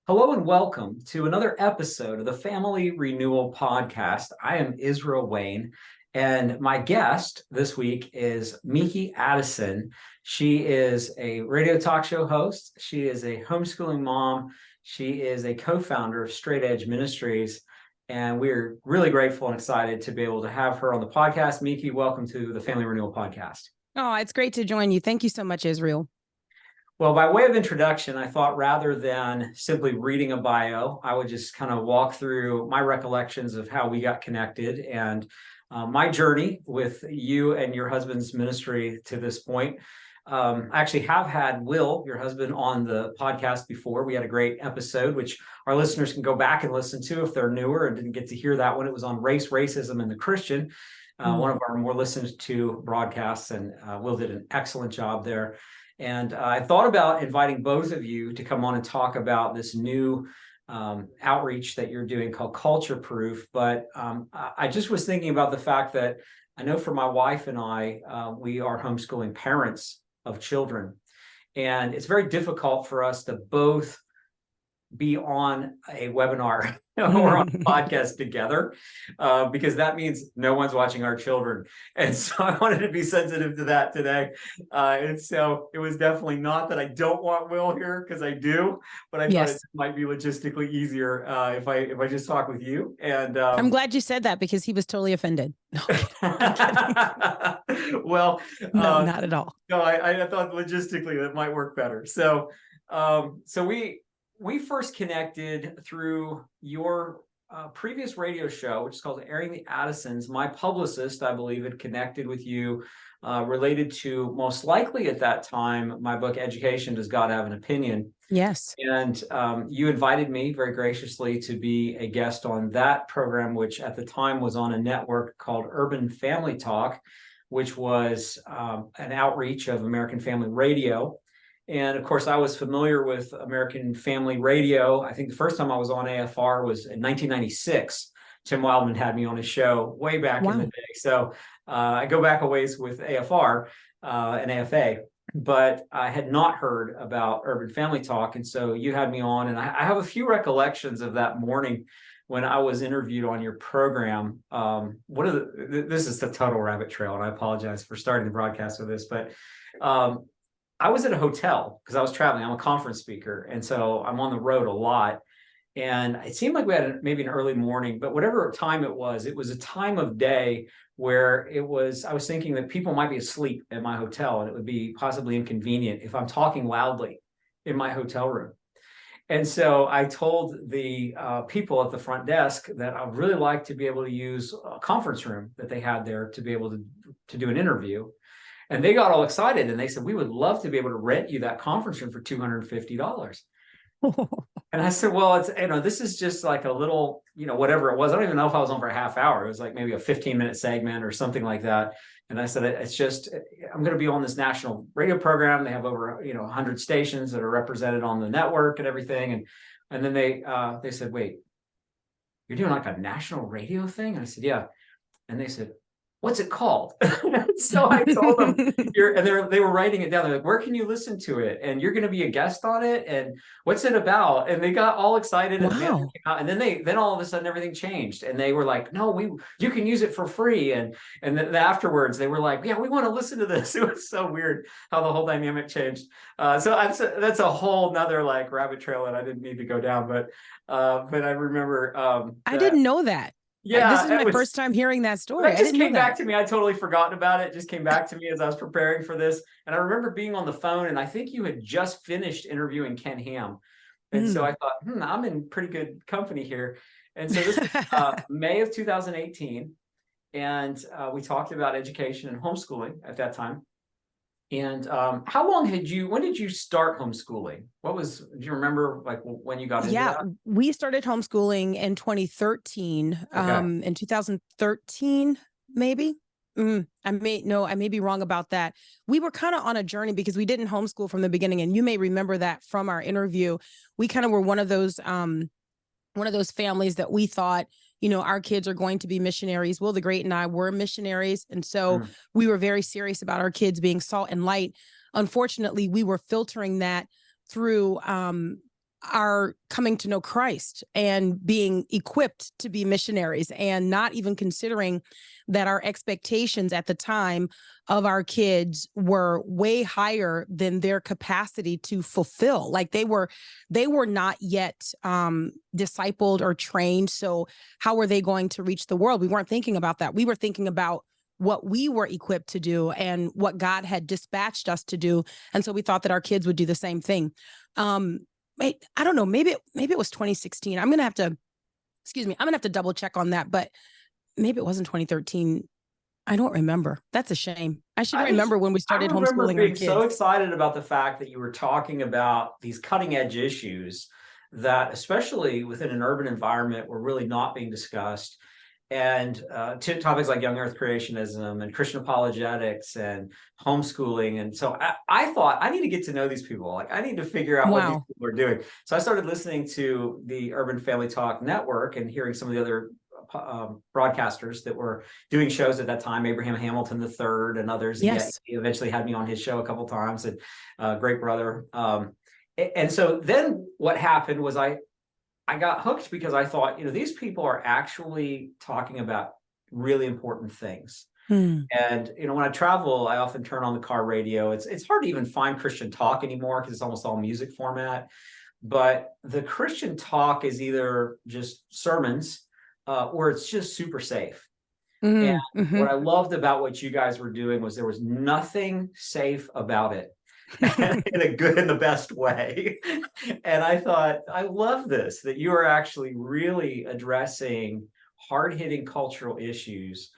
Hello and welcome to another episode of the Family Renewal Podcast. I am Israel Wayne, and my guest this week is Meeke Addison. She is a radio talk show host. She is a homeschooling mom. She is a co-founder of Straight Edge Ministries, and we're really grateful and excited to be able to have her on the podcast. Meeke, welcome to the Family Renewal Podcast. Oh, it's great to join you. Thank you so much, Israel. Well, by way of introduction, I thought rather than simply reading a bio, I would just kind of walk through my recollections of how we got connected and my journey with you and your husband's ministry to this point. I actually have had Will, your husband, on the podcast before. We had a great episode, which our listeners can go back and listen to if they're newer and didn't get to hear that one. It was on race, racism, and the Christian, one of our more listened to broadcasts, and Will did an excellent job there. And I thought about inviting both of you to come on and talk about this new outreach that you're doing called Culture Proof. But I just was thinking about the fact that I know for my wife and I, we are homeschooling parents of children. And it's very difficult for us to both be on a webinar or on a podcast together because that means no one's watching our children. And so I wanted to be sensitive to that today. And so it was definitely not that I don't want Will here, because I do, but I thought it might be logistically easier if I just talk with you. And I'm glad you said that, because he was totally offended. No, well, no, not at all. No, I thought logistically that might work better. So we first connected through your previous radio show, which is called Airing the Addisons. My publicist, I believe, had connected with you related to, most likely at that time, my book, Education, Does God Have an Opinion? Yes. And you invited me very graciously to be a guest on that program, which at the time was on a network called Urban Family Talk, which was an outreach of American Family Radio. And of course, I was familiar with American Family Radio. I think the first time I was on AFR was in 1996. Tim Wildman had me on his show way back in the day. So I go back a ways with AFR and AFA, but I had not heard about Urban Family Talk. And so you had me on, and I have a few recollections of that morning when I was interviewed on your program. This is the total rabbit trail, and I apologize for starting the broadcast with this, but I was at a hotel because I was traveling. I'm a conference speaker, and so I'm on the road a lot. And it seemed like we had maybe an early morning, but whatever time it was a time of day where I was thinking that people might be asleep at my hotel, and it would be possibly inconvenient if I'm talking loudly in my hotel room. And so I told the people at the front desk that I'd really like to be able to use a conference room that they had there to be able to do an interview. And they got all excited, and they said, "We would love to be able to rent you that conference room for $250. And I said, "Well, this is just like a little, whatever it was. I don't even know if I was on for a half hour. It was like maybe a 15-minute segment or something like that." And I said, "It's just, I'm going to be on this national radio program. They have over, 100 stations that are represented on the network and everything." And then they said, "Wait, you're doing like a national radio thing?" And I said, "Yeah." And they said, "What's it called?" So I told them, and they were writing it down. They're like, "Where can you listen to it? And you're going to be a guest on it? And what's it about?" And they got all excited. Wow. And then all of a sudden everything changed, and they were like, "No, you can use it for free." And then afterwards they were like, "Yeah, we want to listen to this." It was so weird how the whole dynamic changed. So that's a whole nother like rabbit trail that I didn't need to go down. But I remember I didn't know that. Yeah, this is my first time hearing that story. That just came back to me. I totally forgotten about it. It just came back to me as I was preparing for this. And I remember being on the phone, and I think you had just finished interviewing Ken Ham. And so I thought, I'm in pretty good company here. And so this was May of 2018. And we talked about education and homeschooling at that time. And when did you start homeschooling? Do you remember like when you got into that? Yeah, we started homeschooling in 2013, in 2013, maybe. I may be wrong about that. We were kind of on a journey because we didn't homeschool from the beginning. And you may remember that from our interview. We kind of were one of those families that we thought, our kids are going to be missionaries. Will the Great and I were missionaries. And so we were very serious about our kids being salt and light. Unfortunately, we were filtering that through are coming to know Christ and being equipped to be missionaries, and not even considering that our expectations at the time of our kids were way higher than their capacity to fulfill. Like they were not yet discipled or trained. So how were they going to reach the world? We weren't thinking about that. We were thinking about what we were equipped to do and what God had dispatched us to do. And so we thought that our kids would do the same thing. I don't know, maybe it was 2016. I'm going to have to double check on that, but maybe it wasn't 2013. I don't remember. That's a shame. I should remember when we started homeschooling our kids. I remember being so excited about the fact that you were talking about these cutting edge issues that, especially within an urban environment, were really not being discussed. And to topics like young earth creationism and Christian apologetics and homeschooling. And so I thought, I need to get to know these people. Like, I need to figure out what these people are doing. So I started listening to the Urban Family Talk Network and hearing some of the other broadcasters that were doing shows at that time, Abraham Hamilton III and others. Yes. He eventually had me on his show a couple of times, and great brother. And so then what happened was I got hooked because I thought, these people are actually talking about really important things. And, when I travel, I often turn on the car radio. It's hard to even find Christian talk anymore because it's almost all music format. But the Christian talk is either just sermons or it's just super safe. And what I loved about what you guys were doing was there was nothing safe about it. In a good and the best way. And I thought, I love this, that you are actually really addressing hard-hitting cultural issues.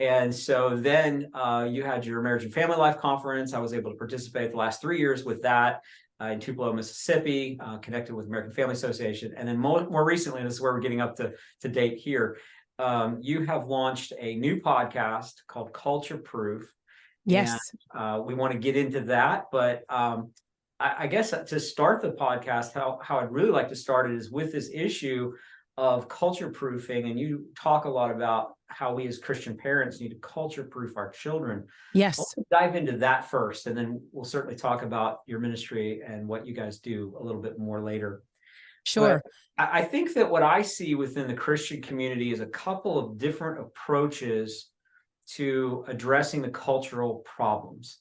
And so then you had your Marriage and Family Life Conference. I was able to participate the last 3 years with that in Tupelo, Mississippi, connected with American Family Association. And then more recently, and this is where we're getting up to date here, you have launched a new podcast called Culture Proof. Yes. And, we want to get into that, but I guess to start the podcast, how I'd really like to start it is with this issue of culture proofing. And you talk a lot about how we as Christian parents need to culture proof our children. Yes. Let's dive into that first, and then we'll certainly talk about your ministry and what you guys do a little bit more later. Sure. But I think that what I see within the Christian community is a couple of different approaches to addressing the cultural problems.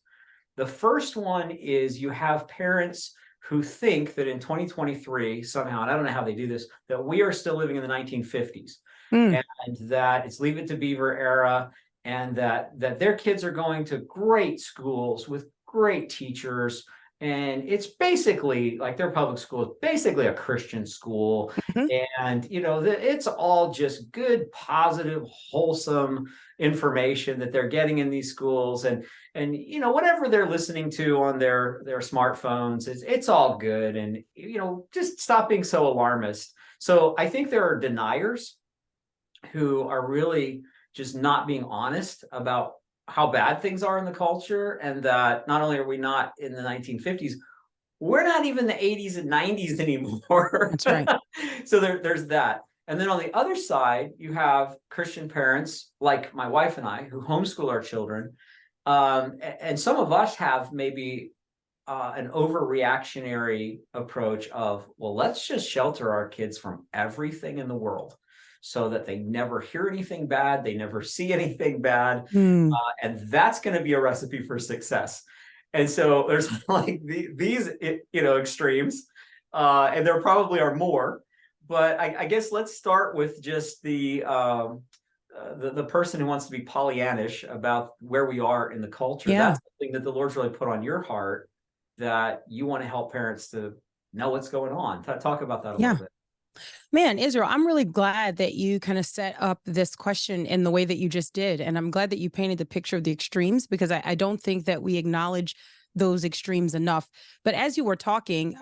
The first one is you have parents who think that in 2023, somehow, and I don't know how they do this, that we are still living in the 1950s, and that it's Leave It to Beaver era, and that their kids are going to great schools with great teachers. And it's basically like their public school is basically a Christian school. And, it's all just good, positive, wholesome information that they're getting in these schools. And whatever they're listening to on their smartphones, it's all good. And, just stop being so alarmist. So I think there are deniers who are really just not being honest about how bad things are in the culture, and that not only are we not in the 1950s, we're not even the 80s and 90s anymore. That's right. So there's that. And then on the other side, you have Christian parents like my wife and I who homeschool our children. And some of us have maybe an overreactionary approach of, well, let's just shelter our kids from everything in the world, so that they never hear anything bad, they never see anything bad, and that's going to be a recipe for success. And so there's like these extremes, and there probably are more. But I guess let's start with just the person who wants to be Pollyannish about where we are in the culture. Yeah. That's something that the Lord's really put on your heart, that you want to help parents to know what's going on. Talk about that a little bit. Man, Israel, I'm really glad that you kind of set up this question in the way that you just did. And I'm glad that you painted the picture of the extremes, because I don't think that we acknowledge those extremes enough. But as you were talking,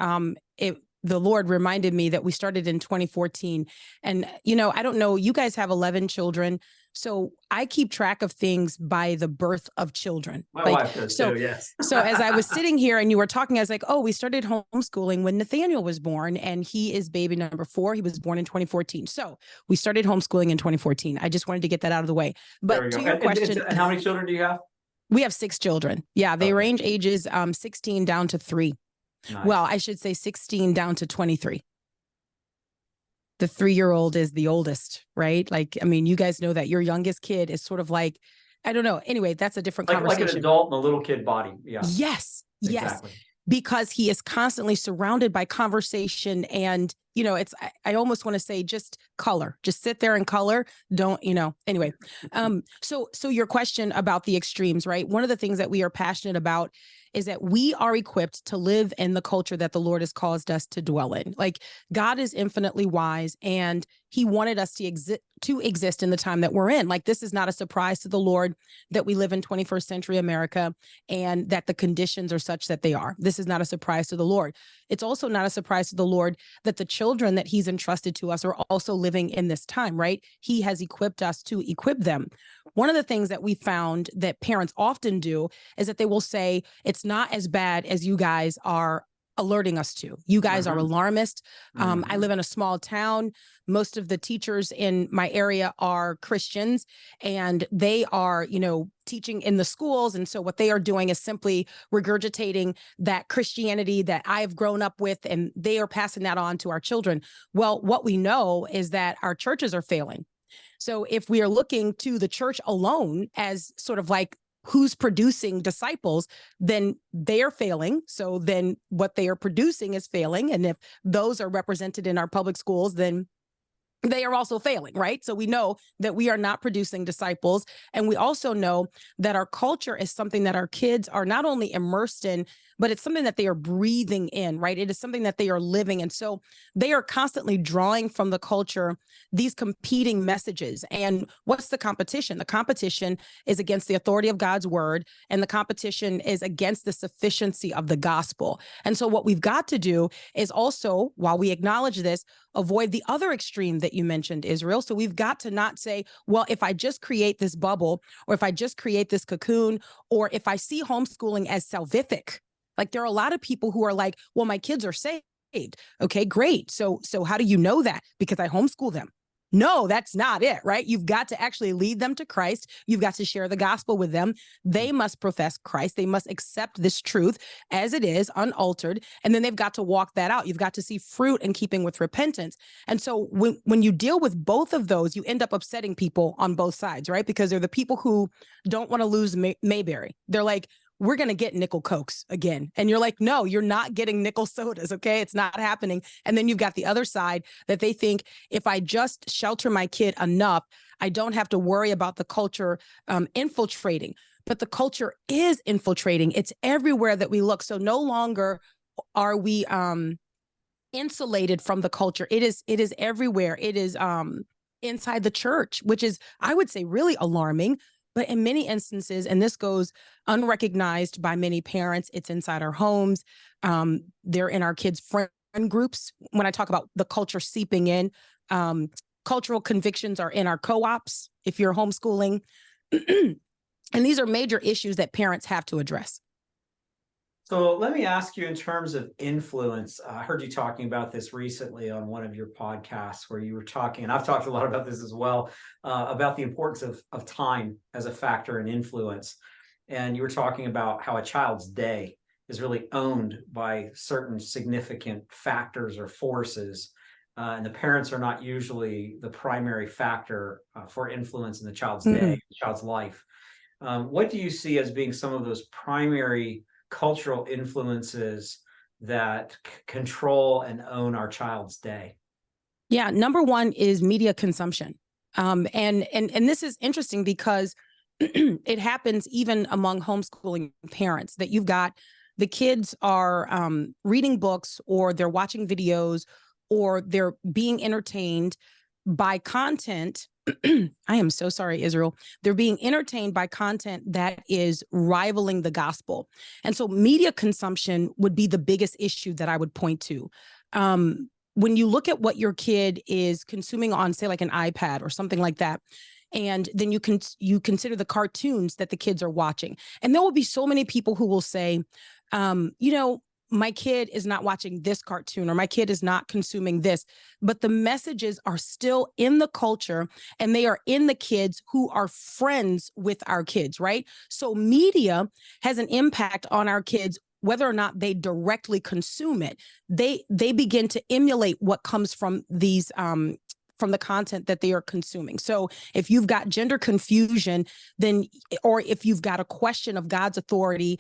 the Lord reminded me that we started in 2014. And, I don't know, you guys have 11 children. So I keep track of things by the birth of children. My wife does too, yes. So as I was sitting here and you were talking, I was like, oh, we started homeschooling when Nathaniel was born, and he is baby number 4. He was born in 2014. So we started homeschooling in 2014. I just wanted to get that out of the way. But to your question. And how many children do you have? We have 6 children. Yeah, they range ages 16 down to 3. Nice. Well, I should say 16 down to 23. The 3-year-old is the oldest, right? Like, I mean, you guys know that your youngest kid is sort of like, I don't know. Anyway, that's a different conversation. Like an adult in a little kid body. Yeah. Yes. Exactly. Yes. Because he is constantly surrounded by conversation and, you know, it's, I almost want to say just color, just sit there and color. Don't, you know, anyway. So your question about the extremes, right? One of the things that we are passionate about is that we are equipped to live in the culture that the Lord has caused us to dwell in. Like, God is infinitely wise, and he wanted us to exist in the time that we're in. Like, this is not a surprise to the Lord that we live in 21st century America and that the conditions are such that they are. This is not a surprise to the Lord. It's also not a surprise to the Lord that the children that he's entrusted to us are also living in this time, right? He has equipped us to equip them. One of the things that we found that parents often do is that they will say, it's not as bad as you guys are alerting us to. You guys are alarmist. I live in a small town. Most of the teachers in my area are Christians, and they are, you know, teaching in the schools. And so what they are doing is simply regurgitating that Christianity that I've grown up with, and they are passing that on to our children. Well, what we know is that our churches are failing. So if we are looking to the church alone as sort of like who's producing disciples, then they are failing. So then what they are producing is failing. And if those are represented in our public schools, then they are also failing, right? So we know that we are not producing disciples. And we also know that our culture is something that our kids are not only immersed in, but it's something that they are breathing in, right? It is something that they are living. And so they are constantly drawing from the culture these competing messages. And what's the competition? The competition is against the authority of God's word, and the competition is against the sufficiency of the gospel. And so what we've got to do is also, while we acknowledge this, avoid the other extreme that you mentioned, Israel. So we've got to not say, well, if I just create this bubble, or if I just create this cocoon, or if I see homeschooling as salvific. Like, there are a lot of people who are like, well, my kids are saved. Okay, great. So how do you know that? Because I homeschool them. No, that's not it, right? You've got to actually lead them to Christ. You've got to share the gospel with them. They must profess Christ. They must accept this truth as it is, unaltered. And then they've got to walk that out. You've got to see fruit in keeping with repentance. And so when you deal with both of those, you end up upsetting people on both sides, right? Because they're the people who don't want to lose Mayberry. They're like, we're going to get nickel Cokes again. And you're like, no, you're not getting nickel sodas. Okay. It's not happening. And then you've got the other side that they think, if I just shelter my kid enough, I don't have to worry about the culture infiltrating. But the culture is infiltrating. It's everywhere that we look. So no longer are we insulated from the culture. It is everywhere. It is inside the church, which is, I would say, really alarming. But in many instances, and this goes unrecognized by many parents, it's inside our homes. They're in our kids' friend groups. When I talk about the culture seeping in, cultural convictions are in our co-ops if you're homeschooling. And these are major issues that parents have to address. So let me ask you, in terms of influence, I heard you talking about this recently on one of your podcasts, where you were talking, and I've talked a lot about this as well, about the importance of time as a factor in influence. And you were talking about how a child's day is really owned by certain significant factors or forces, and the parents are not usually the primary factor for influence in the child's day, the child's life. What do you see as being some of those primary cultural influences that control and own our child's day? Yeah, number one is media consumption. And this is interesting because it happens even among homeschooling parents, that you've got the kids are reading books, or they're watching videos, or they're being entertained by content. I am so sorry, Israel. They're being entertained by content that is rivaling the gospel. And so media consumption would be the biggest issue that I would point to. When you look at what your kid is consuming on, say, like an iPad or something like that, and then you consider the cartoons that the kids are watching. And there will be so many people who will say, my kid is not watching this cartoon, or my kid is not consuming this, but the messages are still in the culture, and they are in the kids who are friends with our kids, right? So media has an impact on our kids whether or not they directly consume it, they begin to emulate what comes from these from the content that they are consuming. So if you've got gender confusion, then, or if you've got a question of God's authority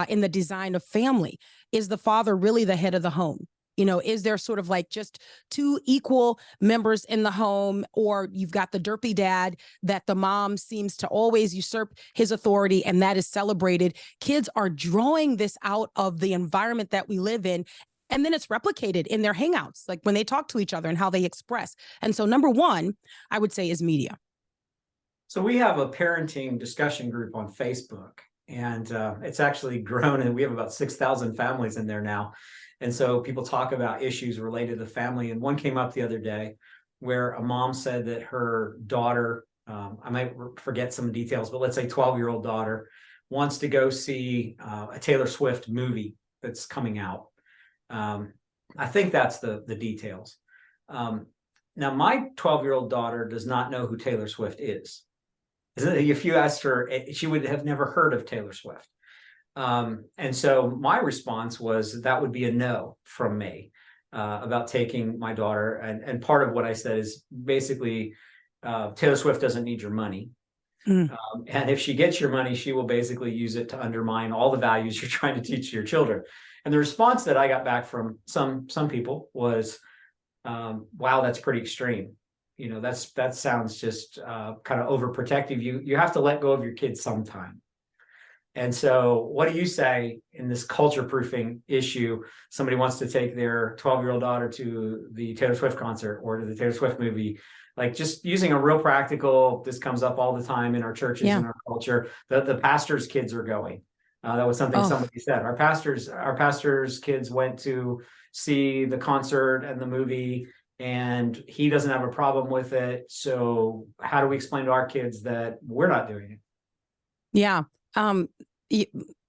in the design of family, is the father really the head of the home? You know, is there sort of like just two equal members in the home, or you've got the derpy dad that the mom seems to always usurp his authority and that is celebrated? Kids are drawing this out of the environment that we live in. And then it's replicated in their hangouts, like when they talk to each other and how they express. And so number one, I would say, is media. So we have a parenting discussion group on Facebook, and it's actually grown, and we have about 6,000 families in there now. And so people talk about issues related to family. And one came up the other day where a mom said that her daughter, I might forget some details, but let's say 12-year-old daughter wants to go see a Taylor Swift movie that's coming out. I think that's the details. Now, my 12-year-old daughter does not know who Taylor Swift is. If you asked her, she would have never heard of Taylor Swift. And so my response was that would be a no from me about taking my daughter. And part of what I said is basically Taylor Swift doesn't need your money. And if she gets your money, she will basically use it to undermine all the values you're trying to teach your children. And the response that I got back from some people was, wow, that's pretty extreme. You know, that sounds just kind of overprotective. You have to let go of your kids sometime. And so what do you say in this culture proofing issue? Somebody wants to take their 12-year-old daughter to the Taylor Swift concert or to the Taylor Swift movie, like just using a real practical, this comes up all the time in our churches and our culture, the pastor's kids are going. That was something somebody said. Our pastor's kids went to see the concert and the movie, and he doesn't have a problem with it. So how do we explain to our kids that we're not doing it? Yeah.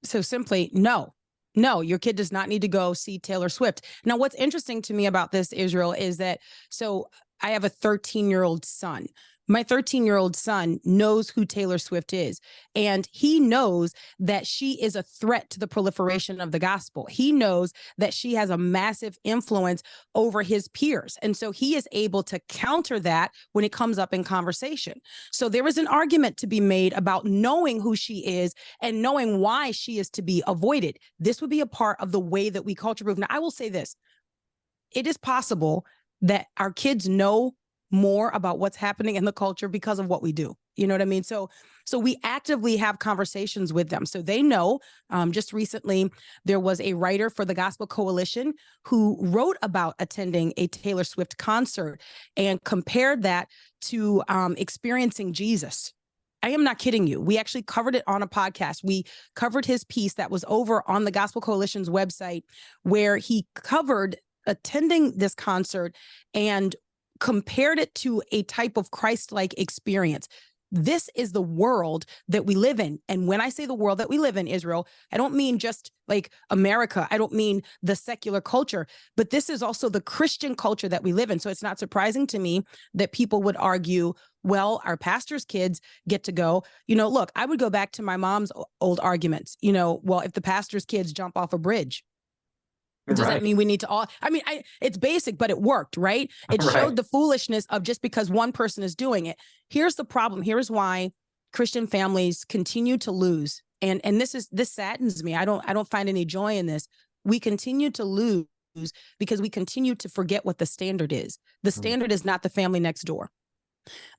So simply, no, your kid does not need to go see Taylor Swift. Now, what's interesting to me about this, Israel, is that, so I have a 13-year-old son. My 13-year-old son knows who Taylor Swift is, and he knows that she is a threat to the proliferation of the gospel. He knows that she has a massive influence over his peers. And so he is able to counter that when it comes up in conversation. So there is an argument to be made about knowing who she is and knowing why she is to be avoided. This would be a part of the way that we culture proof. Now, I will say this. It is possible that our kids know more about what's happening in the culture because of what we do. You know what I mean? So we actively have conversations with them. So they know. Just recently, there was a writer for the Gospel Coalition who wrote about attending a Taylor Swift concert and compared that to experiencing Jesus. I am not kidding you. We actually covered it on a podcast. We covered his piece that was over on the Gospel Coalition's website, where he covered attending this concert and compared it to a type of Christ-like experience. This is the world that we live in. And when I say the world that we live in, Israel, I don't mean just like America. I don't mean the secular culture, but this is also the Christian culture that we live in. So it's not surprising to me that people would argue, well, our pastor's kids get to go. You know, look, I would go back to my mom's old arguments. You know, well, if the pastor's kids jump off a bridge, does that mean we need to all, I mean, it's basic, but it worked, right? It showed the foolishness of just because one person is doing it. Here's the problem. Here's why Christian families continue to lose. And this saddens me. I don't find any joy in this. We continue to lose because we continue to forget what the standard is. The standard is not the family next door.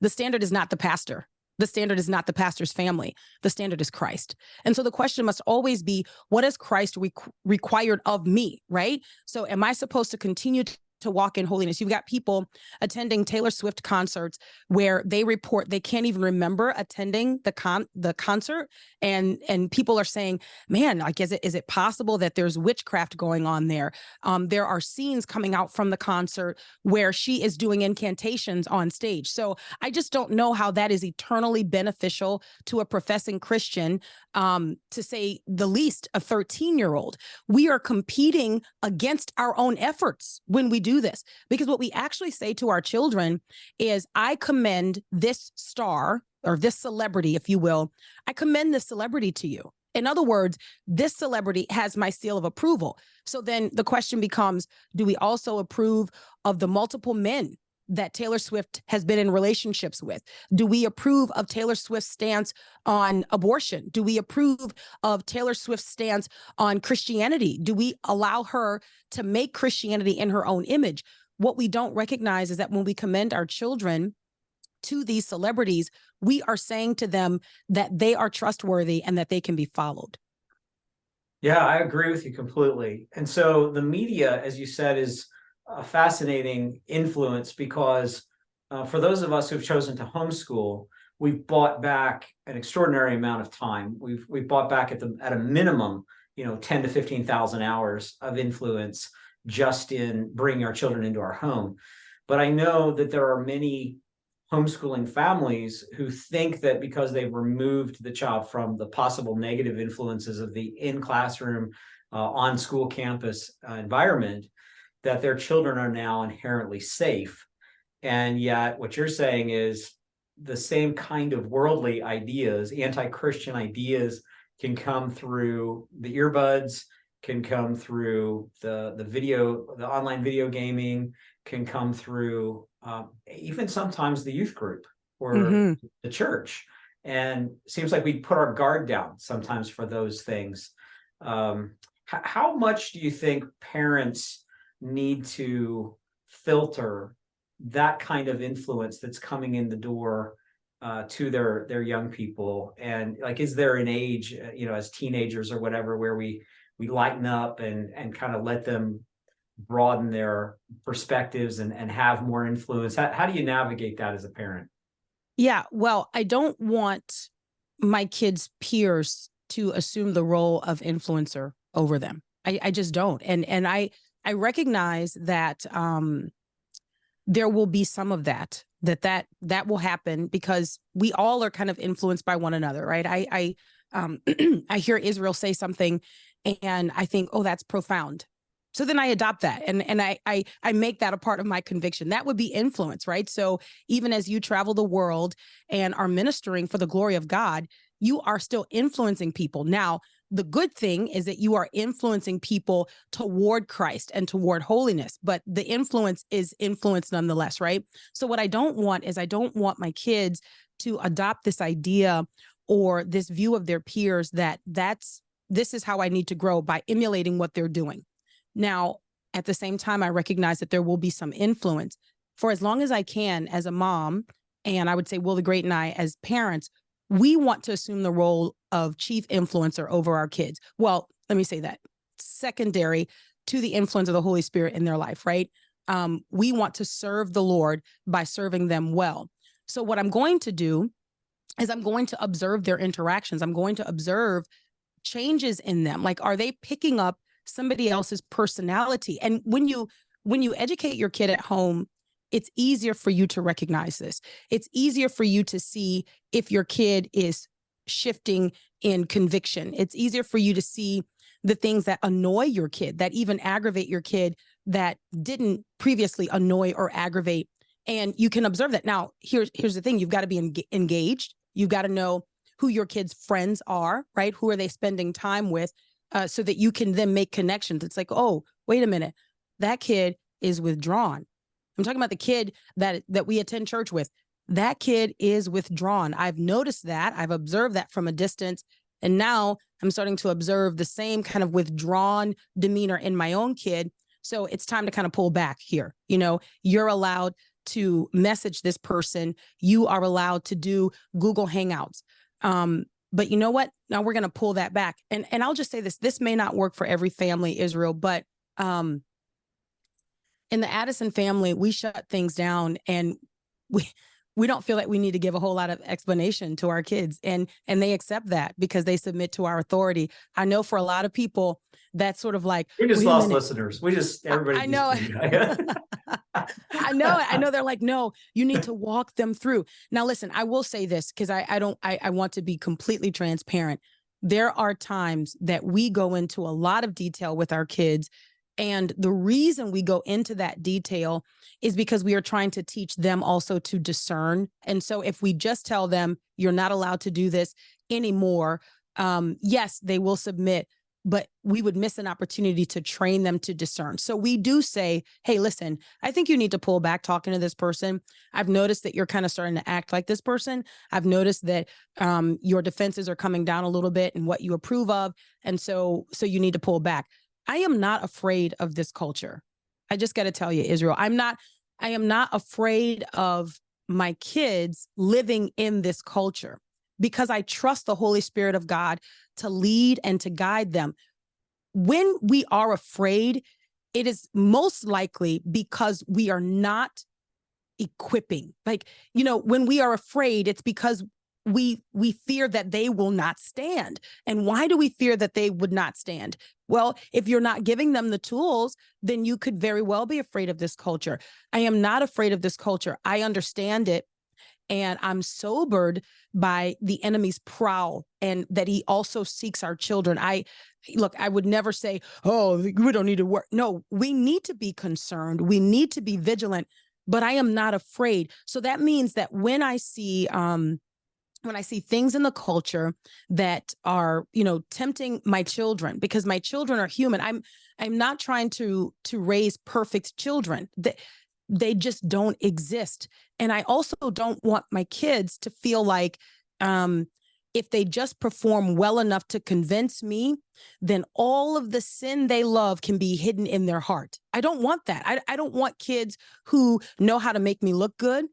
The standard is not the pastor. The standard is not the pastor's family. The standard is Christ. And so the question must always be, what has Christ required of me, right? So am I supposed to continue to walk in holiness? You've got people attending Taylor Swift concerts where they report they can't even remember attending the concert. And people are saying, man, like, is it possible that there's witchcraft going on there? There are scenes coming out from the concert where she is doing incantations on stage. So I just don't know how that is eternally beneficial to a professing Christian, to say the least, a 13-year-old. We are competing against our own efforts when we do this, because what we actually say to our children is, I commend this star or this celebrity, if you will, I commend this celebrity to you. In other words, this celebrity has my seal of approval. So then the question becomes, do we also approve of the multiple men that Taylor Swift has been in relationships with? Do we approve of Taylor Swift's stance on abortion? Do we approve of Taylor Swift's stance on Christianity? Do we allow her to make Christianity in her own image? What we don't recognize is that when we commend our children to these celebrities, we are saying to them that they are trustworthy and that they can be followed. Yeah, I agree with you completely. And so the media, as you said, is a fascinating influence because for those of us who've chosen to homeschool, we've bought back an extraordinary amount of time. We've bought back at a minimum, 10 to 15,000 hours of influence just in bringing our children into our home. But I know that there are many homeschooling families who think that because they've removed the child from the possible negative influences of the in-classroom, on school campus environment, that their children are now inherently safe. And yet what you're saying is the same kind of worldly ideas, anti-Christian ideas, can come through the earbuds, can come through the online video gaming, can come through even sometimes the youth group or the church. And it seems like we put our guard down sometimes for those things. How much do you think parents need to filter that kind of influence that's coming in the door to their young people? And like, is there an age, as teenagers or whatever, where we lighten up and kind of let them broaden their perspectives and have more influence? How do you navigate that as a parent? Yeah, well, I don't want my kids' peers to assume the role of influencer over them. I just don't. And I recognize that there will be some of that will happen because we all are kind of influenced by one another, right? I hear Israel say something and I think, oh, that's profound. So then I adopt that and I make that a part of my conviction. That would be influence, right? So even as you travel the world and are ministering for the glory of God, you are still influencing people. Now, the good thing is that you are influencing people toward Christ and toward holiness, but the influence is influence nonetheless, right? So what I don't want is I don't want my kids to adopt this idea or this view of their peers that this is how I need to grow, by emulating what they're doing. Now, at the same time, I recognize that there will be some influence. For as long as I can as a mom, and I would say Will the Great and I as parents, we want to assume the role of chief influencer over our kids. Well, let me say that. Secondary to the influence of the Holy Spirit in their life, right? We want to serve the Lord by serving them well. So what I'm going to do is I'm going to observe their interactions. I'm going to observe changes in them. Like, are they picking up somebody else's personality? And when you educate your kid at home, it's easier for you to recognize this. It's easier for you to see if your kid is shifting in conviction. It's easier for you to see the things that annoy your kid, that even aggravate your kid, that didn't previously annoy or aggravate. And you can observe that. Now, here's the thing. You've got to be engaged. You've got to know who your kids' friends are, right? Who are they spending time with? So that you can then make connections. It's like, oh, wait a minute, that kid is withdrawn. I'm talking about the kid that we attend church with. That kid is withdrawn. I've noticed that. I've observed that from a distance. And now I'm starting to observe the same kind of withdrawn demeanor in my own kid. So it's time to kind of pull back here. You're allowed to message this person. You are allowed to do Google Hangouts. But you know what? Now we're going to pull that back. And I'll just say this may not work for every family, Israel, but in the Addison family, we shut things down and we don't feel like we need to give a whole lot of explanation to our kids. And they accept that because they submit to our authority. I know for a lot of people, that's sort of like, we just lost listeners. Everybody. I know. I know. They're like, no, you need to walk them through. Now, listen, I will say this because I want to be completely transparent. There are times that we go into a lot of detail with our kids. And the reason we go into that detail is because we are trying to teach them also to discern. And so if we just tell them, you're not allowed to do this anymore, yes, they will submit, but we would miss an opportunity to train them to discern. So we do say, hey, listen, I think you need to pull back talking to this person. I've noticed that you're kind of starting to act like this person. I've noticed that your defenses are coming down a little bit and what you approve of. And so you need to pull back. I am not afraid of this culture. I just got to tell you, Israel, I am not afraid of my kids living in this culture, because I trust the Holy Spirit of God to lead and to guide them. When we are afraid, it is most likely because we are not equipping. Like, when we are afraid, it's because we fear that they will not stand. And why do we fear that they would not stand? Well, if you're not giving them the tools, then you could very well be afraid of this culture. I am not afraid of this culture. I understand it. And I'm sobered by the enemy's prowl, and that he also seeks our children. I would never say, oh, we don't need to work. No, we need to be concerned. We need to be vigilant, but I am not afraid. So that means that when I see things in the culture that are, tempting my children, because my children are human. I'm not trying to raise perfect children. They just don't exist. And I also don't want my kids to feel like if they just perform well enough to convince me, then all of the sin they love can be hidden in their heart. I don't want that. I don't want kids who know how to make me look good,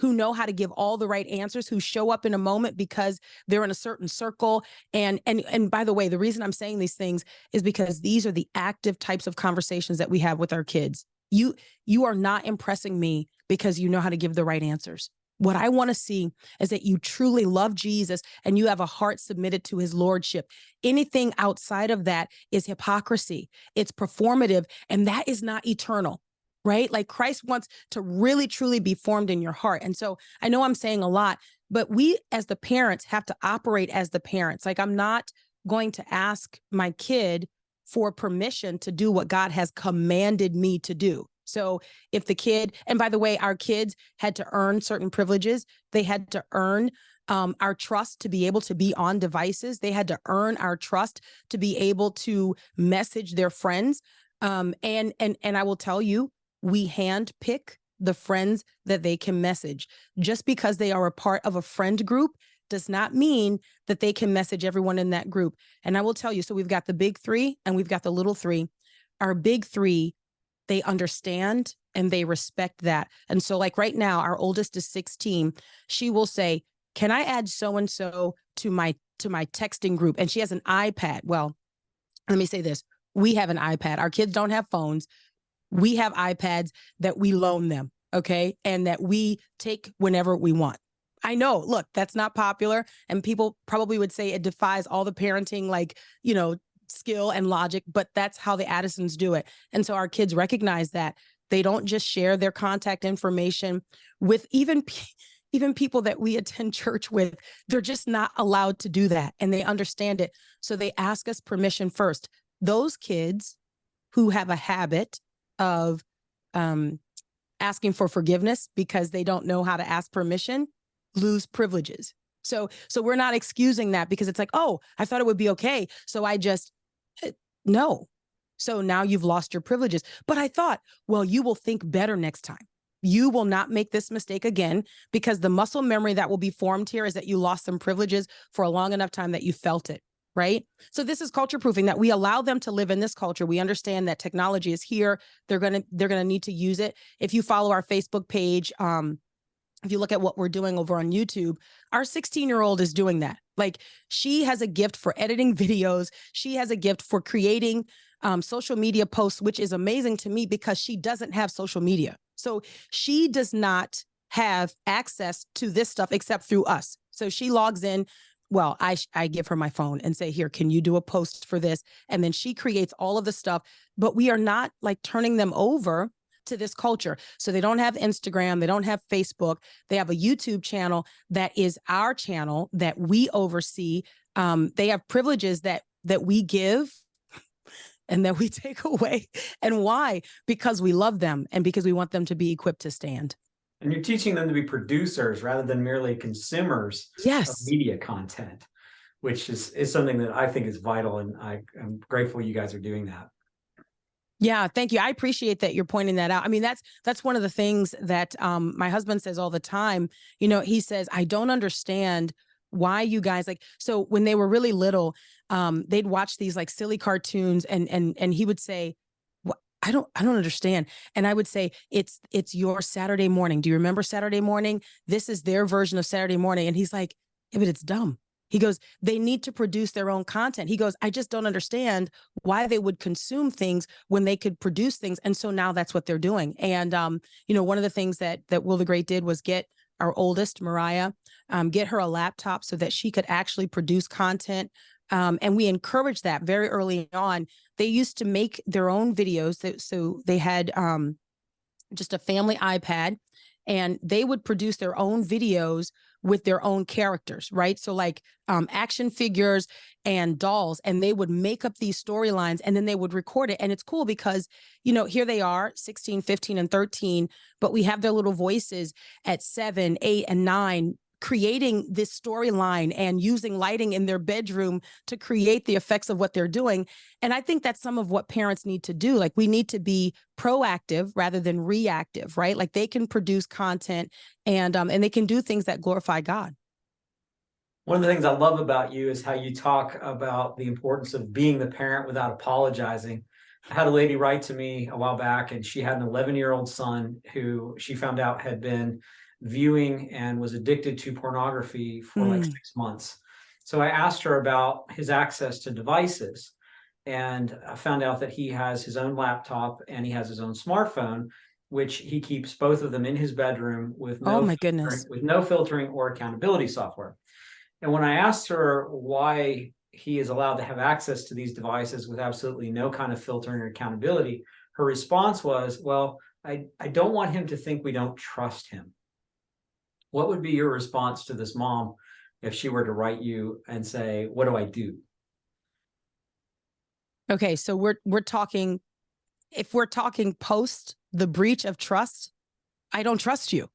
who know how to give all the right answers, who show up in a moment because they're in a certain circle. And by the way, the reason I'm saying these things is because these are the active types of conversations that we have with our kids. You are not impressing me because you know how to give the right answers. What I want to see is that you truly love Jesus and you have a heart submitted to his lordship. Anything outside of that is hypocrisy. It's performative, and that is not eternal, right? Like, Christ wants to really, truly be formed in your heart. And so I know I'm saying a lot, but we as the parents have to operate as the parents. Like, I'm not going to ask my kid for permission to do what God has commanded me to do. So if the kid, and by the way, our kids had to earn certain privileges. They had to earn our trust to be able to be on devices. They had to earn our trust to be able to message their friends. And I will tell you, we handpick the friends that they can message. Just because they are a part of a friend group does not mean that they can message everyone in that group. And I will tell you, so we've got the big three and we've got the little three. Our big three, they understand and they respect that. And so, like, right now, our oldest is 16. She will say, can I add so-and-so to my texting group? And she has an iPad. Well, let me say this. We have an iPad. Our kids don't have phones. We have iPads that we loan them. Okay. And that we take whenever we want. I know, look, that's not popular. And people probably would say it defies all the parenting, skill and logic, but that's how the Addisons do it. And so our kids recognize that. They don't just share their contact information with even people that we attend church with. They're just not allowed to do that. And they understand it. So they ask us permission first. Those kids who have a habit of asking for forgiveness because they don't know how to ask permission lose privileges. So we're not excusing that because it's like, oh, I thought it would be okay. So I just, no. So now you've lost your privileges. But I thought, well, you will think better next time. You will not make this mistake again, because the muscle memory that will be formed here is that you lost some privileges for a long enough time that you felt it, right? So this is culture proofing, that we allow them to live in this culture. We understand that technology is here. They're going to need to use it. If you follow our Facebook page, if you look at what we're doing over on YouTube, our 16-year-old is doing that. Like, she has a gift for editing videos. She has a gift for creating social media posts, which is amazing to me because she doesn't have social media. So she does not have access to this stuff except through us. So she logs in. Well, I give her my phone and say, here, can you do a post for this? And then she creates all of the stuff, but we are not like turning them over to this culture. So they don't have Instagram. They don't have Facebook. They have a YouTube channel that is our channel that we oversee. They have privileges that we give and that we take away. And why? Because we love them and because we want them to be equipped to stand. And you're teaching them to be producers rather than merely consumers of Yes. media content, which is something that I think is vital. And I'm grateful you guys are doing that. Yeah, thank you. I appreciate that you're pointing that out. I mean, that's one of the things that my husband says all the time. You know, he says, I don't understand why you guys like, so when they were really little, they'd watch these like silly cartoons and he would say, I don't understand. And I would say, it's your Saturday morning. Do you remember Saturday morning? This is their version of Saturday morning. And he's like, yeah, but it's dumb. He goes, they need to produce their own content. He goes, I just don't understand why they would consume things when they could produce things. And so now that's what they're doing. And, you know, one of the things that Will the Great did was get our oldest, Mariah, get her a laptop so that she could actually produce content. And we encouraged that very early on. They used to make their own videos. So they had just a family iPad, and they would produce their own videos with their own characters, right? So like action figures and dolls, and they would make up these storylines and then they would record it. And it's cool because, you know, here they are 16, 15, and 13, but we have their little voices at 7, 8, and 9, creating this storyline and using lighting in their bedroom to create the effects of what they're doing. And I think that's some of what parents need to do. Like, we need to be proactive rather than reactive, right? Like, they can produce content and they can do things that glorify God. One of the things I love about you is how you talk about the importance of being the parent without apologizing. I had a lady write to me a while back, and she had an 11-year-old son who she found out had been viewing and was addicted to pornography for like 6 months. So I asked her about his access to devices, and I found out that he has his own laptop and he has his own smartphone, which he keeps both of them in his bedroom with Oh my goodness. with no filtering or accountability software. And when I asked her why he is allowed to have access to these devices with absolutely no kind of filtering or accountability, her response was, well, I don't want him to think we don't trust him. What would be your response to this mom if she were to write you and say, what do I do? Okay, so we're talking, if we're talking post the breach of trust, I don't trust you.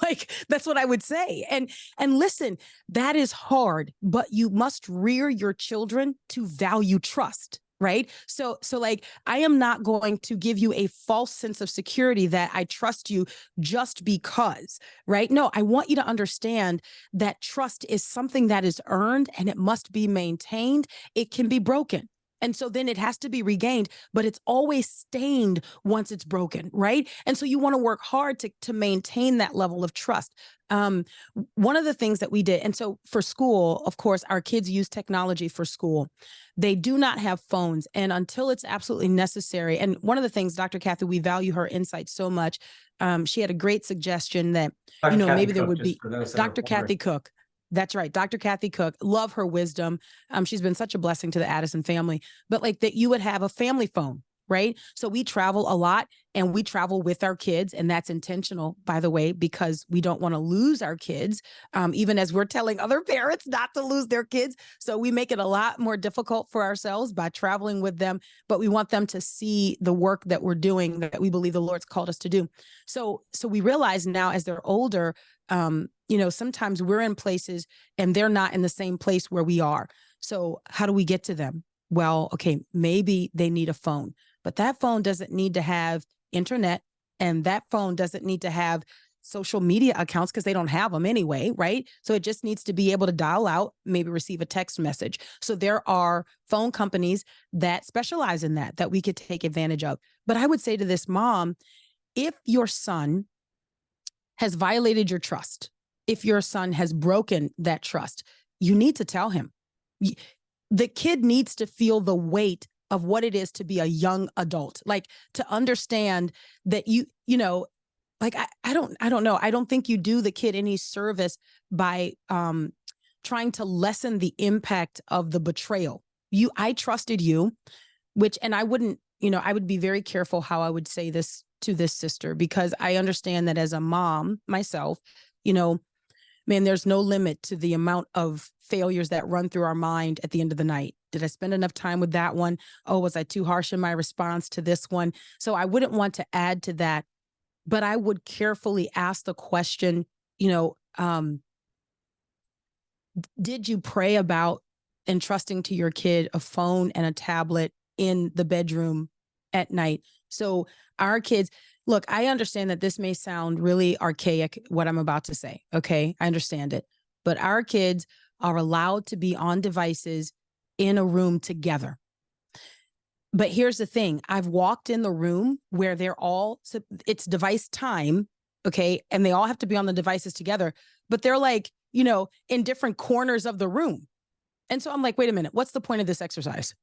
Like, that's what I would say. And listen, that is hard, but you must rear your children to value trust. Right. So like, I am not going to give you a false sense of security that I trust you just because. Right. No, I want you to understand that trust is something that is earned and it must be maintained. It can be broken. And so then it has to be regained, but it's always stained once it's broken, right? And so you want to work hard to maintain that level of trust. One of the things that we did, and so for school, of course, our kids use technology for school. They do not have phones, and until it's absolutely necessary. And one of the things, Dr. Kathy, we value her insight so much. She had a great suggestion that, Dr. Kathy maybe there Cook, would be Dr. Kathy Cook. That's right. Dr. Kathy Cook, love her wisdom. She's been such a blessing to the Addison family, but like that you would have a family phone, right? So we travel a lot and we travel with our kids, and that's intentional, by the way, because we don't want to lose our kids, even as we're telling other parents not to lose their kids. So we make it a lot more difficult for ourselves by traveling with them, but we want them to see the work that we're doing that we believe the Lord's called us to do. So we realize now as they're older, sometimes we're in places and they're not in the same place where we are. So how do we get to them? Well, okay, maybe they need a phone, but that phone doesn't need to have internet, and that phone doesn't need to have social media accounts because they don't have them anyway, right? So it just needs to be able to dial out, maybe receive a text message. So there are phone companies that specialize in that we could take advantage of. But I would say to this mom, if your son has violated your trust, if your son has broken that trust, you need to tell him. The kid needs to feel the weight of what it is to be a young adult, like to understand that like, I don't know. I don't think you do the kid any service by trying to lessen the impact of the betrayal. I trusted you, and I wouldn't, I would be very careful how I would say this to this sister, because I understand that as a mom myself, man, there's no limit to the amount of failures that run through our mind at the end of the night. Did I spend enough time with that one? Oh, was I too harsh in my response to this one? So I wouldn't want to add to that, but I would carefully ask the question, did you pray about entrusting to your kid a phone and a tablet in the bedroom at night. So our kids, look, I understand that this may sound really archaic, what I'm about to say. Okay. I understand it. But our kids are allowed to be on devices in a room together. But here's the thing. I've walked in the room where it's device time. Okay. And they all have to be on the devices together, but they're like, in different corners of the room. And so I'm like, wait a minute, what's the point of this exercise?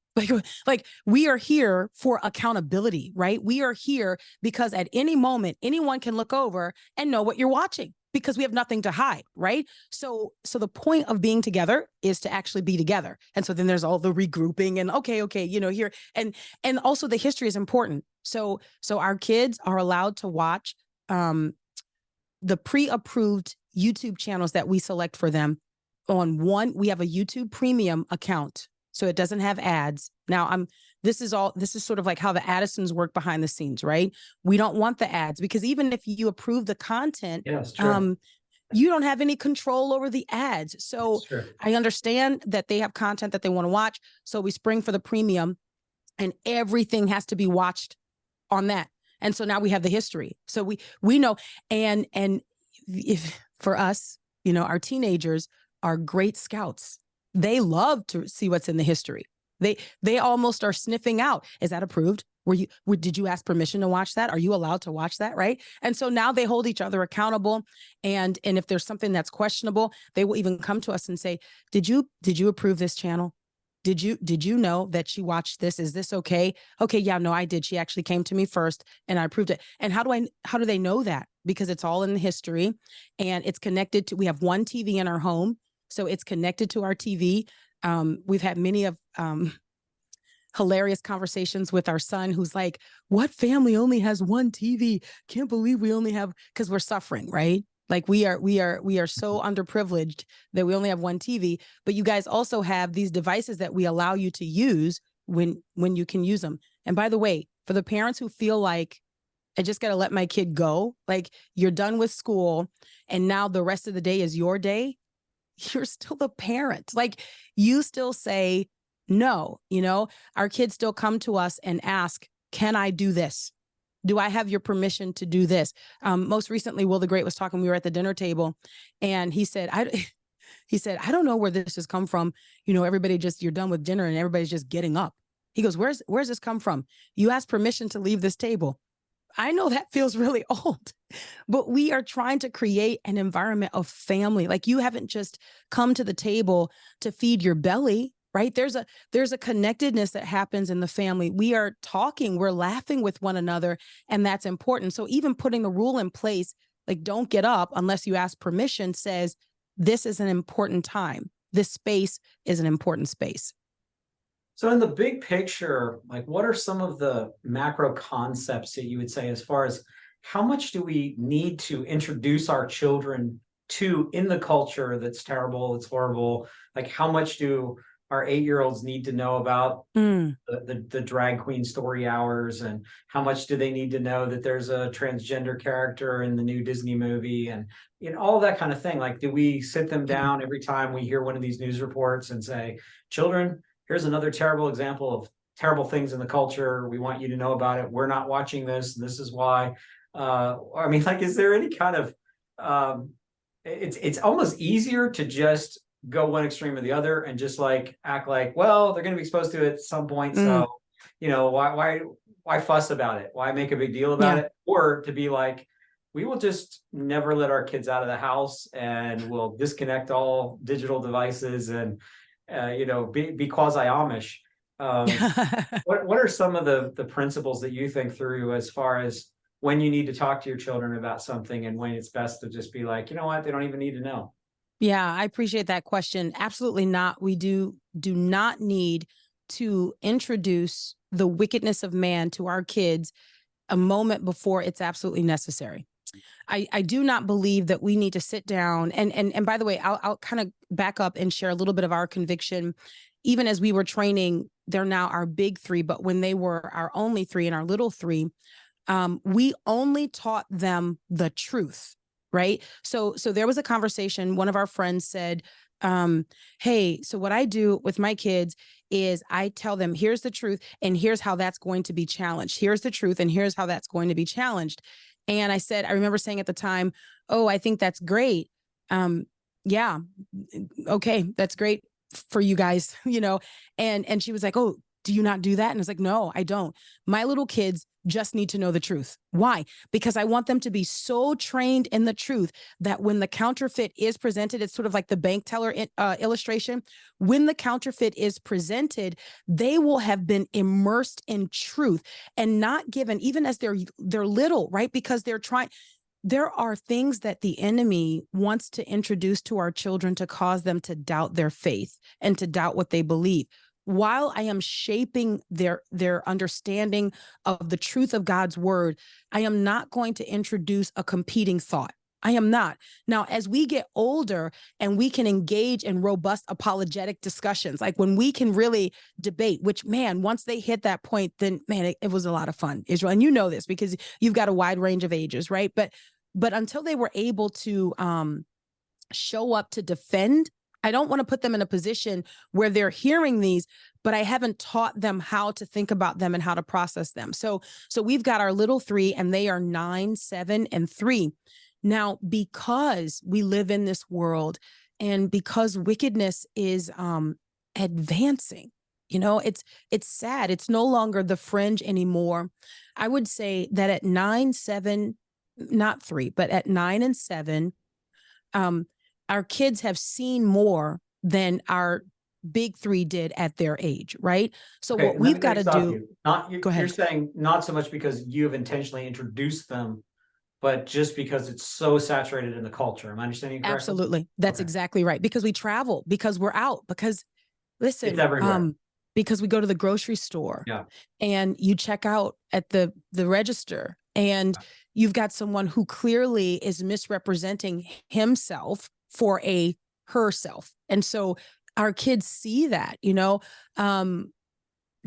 Like we are here for accountability, right? We are here because at any moment, anyone can look over and know what you're watching because we have nothing to hide, right? So the point of being together is to actually be together. And so then there's all the regrouping and okay, here. And also the history is important. So our kids are allowed to watch the pre-approved YouTube channels that we select for them. We have a YouTube premium account, so it doesn't have ads. Now this is sort of like how the Addisons work behind the scenes, right? We don't want the ads because even if you approve the content, you don't have any control over the ads. So I understand that they have content that they want to watch. So we spring for the premium and everything has to be watched on that. And so now we have the history. So we know, and if for us, our teenagers are great scouts. They love to see what's in the history. They almost are sniffing out. Is that approved? Did you ask permission to watch that? Are you allowed to watch that? Right. And so now they hold each other accountable. And if there's something that's questionable, they will even come to us and say, did you approve this channel? Did you know that she watched this? Is this okay? Okay. Yeah, no, I did. She actually came to me first and I approved it. And how do they know that? Because it's all in the history and it's connected to, we have one TV in our home. So it's connected to our TV. We've had many of hilarious conversations with our son who's like, what family only has one TV? Can't believe we only have, because we're suffering, right? Like we are so underprivileged that we only have one TV, but you guys also have these devices that we allow you to use when you can use them. And by the way, for the parents who feel like, I just got to let my kid go, like you're done with school and now the rest of the day is your day, you're still the parent. Like you still say no, our kids still come to us and ask, can I do this? Do I have your permission to do this? Most recently, Will the Great was talking, we were at the dinner table and he said, I don't know where this has come from. Everybody you're done with dinner and everybody's just getting up. He goes, where's this come from? You asked permission to leave this table. I know that feels really old, but we are trying to create an environment of family. Like you haven't just come to the table to feed your belly, right? There's a connectedness that happens in the family. We are talking, we're laughing with one another, and that's important. So even putting the rule in place, like don't get up unless you ask permission, says this is an important time. This space is an important space. So in the big picture, like what are some of the macro concepts that you would say as far as how much do we need to introduce our children to in the culture that's terrible, that's horrible? Like how much do our 8-year-olds need to know about the drag queen story hours, and how much do they need to know that there's a transgender character in the new Disney movie, and all that kind of thing? Like, do we sit them down every time we hear one of these news reports and say, children, here's another terrible example of terrible things in the culture. We want you to know about it. We're not watching this. This is why. I mean, like, is there any kind of, it's almost easier to just go one extreme or the other and just like act like, well, they're going to be exposed to it at some point. So, why fuss about it? Why make a big deal about it? Or to be like, we will just never let our kids out of the house and we'll disconnect all digital devices and, be quasi-Amish. What are some of the principles that you think through as far as when you need to talk to your children about something and when it's best to just be like, you know what, they don't even need to know? Yeah, I appreciate that question. Absolutely not. We do not need to introduce the wickedness of man to our kids a moment before it's absolutely necessary. I do not believe that we need to sit down and by the way, I'll kind of back up and share a little bit of our conviction. Even as we were training, they're now our big three, but when they were our only three and our little three, we only taught them the truth. Right. So there was a conversation. One of our friends said, Hey, so what I do with my kids is I tell them, here's the truth, and here's how that's going to be challenged. Here's the truth, and here's how that's going to be challenged. And I remember saying at the time, oh, I think that's great. Yeah, okay, that's great for you guys, and she was like, oh, do you not do that? And I was like, no, I don't. My little kids just need to know the truth. Why? Because I want them to be so trained in the truth that when the counterfeit is presented, it's sort of like the bank teller illustration. When the counterfeit is presented, they will have been immersed in truth and not given, even as they're little, right? Because there are things that the enemy wants to introduce to our children to cause them to doubt their faith and to doubt what they believe. While I am shaping their understanding of the truth of God's word, I am not going to introduce a competing thought. I am not. Now, as we get older and we can engage in robust apologetic discussions, like when we can really debate, which, man, once they hit that point, then, man, it was a lot of fun, Israel. And you know this because you've got a wide range of ages, right? But until they were able to show up to defend, I don't want to put them in a position where they're hearing these, but I haven't taught them how to think about them and how to process them. So we've got our little three, and they are 9, 7, and 3. Now, because we live in this world and because wickedness is advancing, it's sad. It's no longer the fringe anymore. I would say that at 9, 7, not 3, but at 9 and 7, our kids have seen more than our big 3 did at their age, right? So Okay, what we've got to do, you. Go ahead. You're saying not so much because you have intentionally introduced them, but just because it's so saturated in the culture. Am I understanding you correctly? Absolutely. That's exactly right. Because we travel, because we're out, because listen, it's everywhere. Because we go to the grocery store, and you check out at the register, and you've got someone who clearly is misrepresenting himself for herself. And so our kids see that,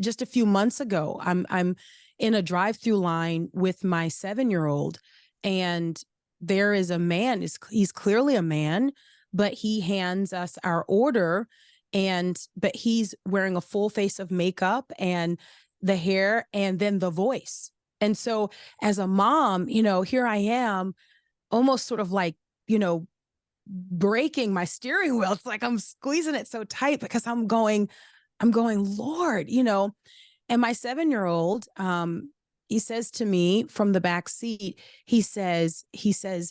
just a few months ago, I'm in a drive-through line with my 7-year-old, and there is a man, he's clearly a man, but he hands us our order, but he's wearing a full face of makeup and the hair and then the voice. And so as a mom, here I am almost sort of like, breaking my steering wheel. It's like I'm squeezing it so tight because I'm going, Lord, and my 7-year-old, he says to me from the back seat, he says, is